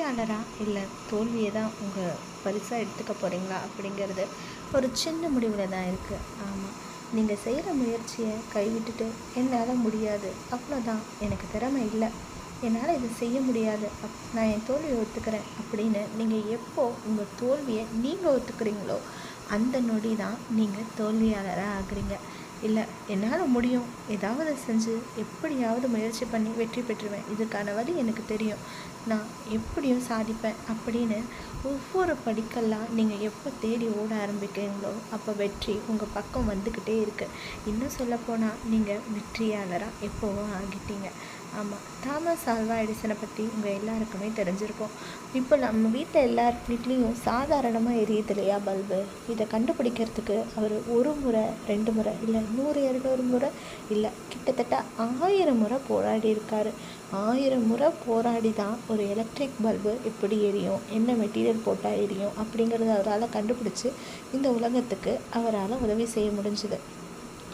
வெற்றியாளரா இல்லை தோல்வியை தான் உங்கள் பரிசாக எடுத்துக்க போகிறீங்களா அப்படிங்கிறது ஒரு சின்ன முடிவில் தான் இருக்குது. ஆமாம், நீங்கள் செய்கிற முயற்சியை கைவிட்டுட்டு என்னால் முடியாது, அவ்வளோதான், எனக்கு திறமை இல்லை, என்னால் இதை செய்ய முடியாது, நான் என் தோல்வியை ஒத்துக்கிறேன் அப்படின்னு நீங்கள் எப்போ உங்கள் தோல்வியை நீங்கள் ஒத்துக்கிறீங்களோ அந்த நொடி தான் நீங்கள் தோல்வியாளராக ஆகுறீங்க. இல்லை, என்னால் முடியும், ஏதாவது செஞ்சு எப்படியாவது முயற்சி பண்ணி வெற்றி பெற்றுவேன், இதுக்கான வழி எனக்கு தெரியும், நான் எப்படியும் சாதிப்பேன் அப்படின்னு ஒவ்வொரு படிக்கெல்லாம் நீங்கள் எப்போ தேடி ஓட ஆரம்பிக்கிறீங்களோ அப்போ வெற்றி உங்கள் பக்கம் வந்துக்கிட்டே இருக்குது. இன்னும் சொல்லப்போனால் நீங்கள் வெற்றியாளராக எப்போவும் ஆகிட்டீங்க. ஆமாம், தாமஸ் ஆல்வா எடிசனை பற்றி உங்கள் எல்லாருக்குமே தெரிஞ்சிருக்கும். இப்போ நம்ம வீட்டில் எல்லார் வீட்லேயும் சாதாரணமாக எரியுது இல்லையா பல்பு, இதை கண்டுபிடிக்கிறதுக்கு அவர் 1 முறை 2 முறை இல்லை 100 200 முறை இல்லை கிட்டத்தட்ட 1000 முறை போராடி இருக்கார். 1000 முறை போராடி தான் ஒரு எலக்ட்ரிக் பல்பு எப்படி எரியும், என்ன மெட்டீரியல் போட்டால் எரியும் அப்படிங்கிறத அவரால் கண்டுபிடிச்சி இந்த உலகத்துக்கு அவரால் உதவி செய்ய முடிஞ்சுது.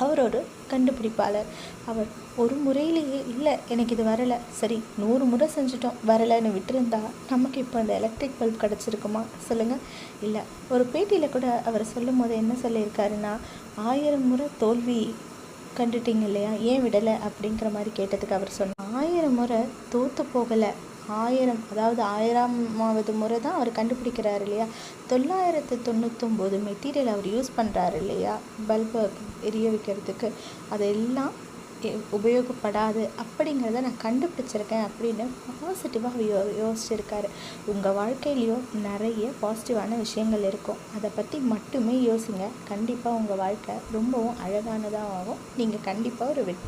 அவர் ஒரு கண்டுபிடிப்பாளர். அவர் ஒரு முறையிலேயே இல்லை எனக்கு இது வரலை, சரி 100 முறை செஞ்சுட்டோம் வரலைன்னு விட்டுருந்தா நமக்கு இப்போ அந்த எலக்ட்ரிக் பல்ப் கிடச்சிருக்குமா சொல்லுங்கள்? இல்லை. ஒரு பேட்டியில் கூட அவர் சொல்லும் போது என்ன சொல்லியிருக்காருன்னா, 1000 முறை தோல்வி கண்டுட்டீங்க இல்லையா, ஏன் விடலை அப்படிங்கிற மாதிரி கேட்டதுக்கு அவர் சொன்னார், 1000 முறை தோற்று போகலை, 1000 அதாவது 1000வது முறை தான் அவர் கண்டுபிடிக்கிறாரு இல்லையா, 999 மெட்டீரியல் அவர் யூஸ் பண்ணுறாரு இல்லையா பல்பை எரிய வைக்கிறதுக்கு, அதெல்லாம் உபயோகப்படாது அப்படிங்கிறத நான் கண்டுபிடிச்சிருக்கேன் அப்படின்னு பாசிட்டிவாக யோசிச்சிருக்காரு. உங்கள் வாழ்க்கையிலையும் நிறைய பாசிட்டிவான விஷயங்கள் இருக்கும், அதை பற்றி மட்டுமே யோசிங்க. கண்டிப்பாக உங்கள் வாழ்க்கை ரொம்பவும் அழகானதாக ஆகும். நீங்கள் கண்டிப்பாக ஒரு வெற்றி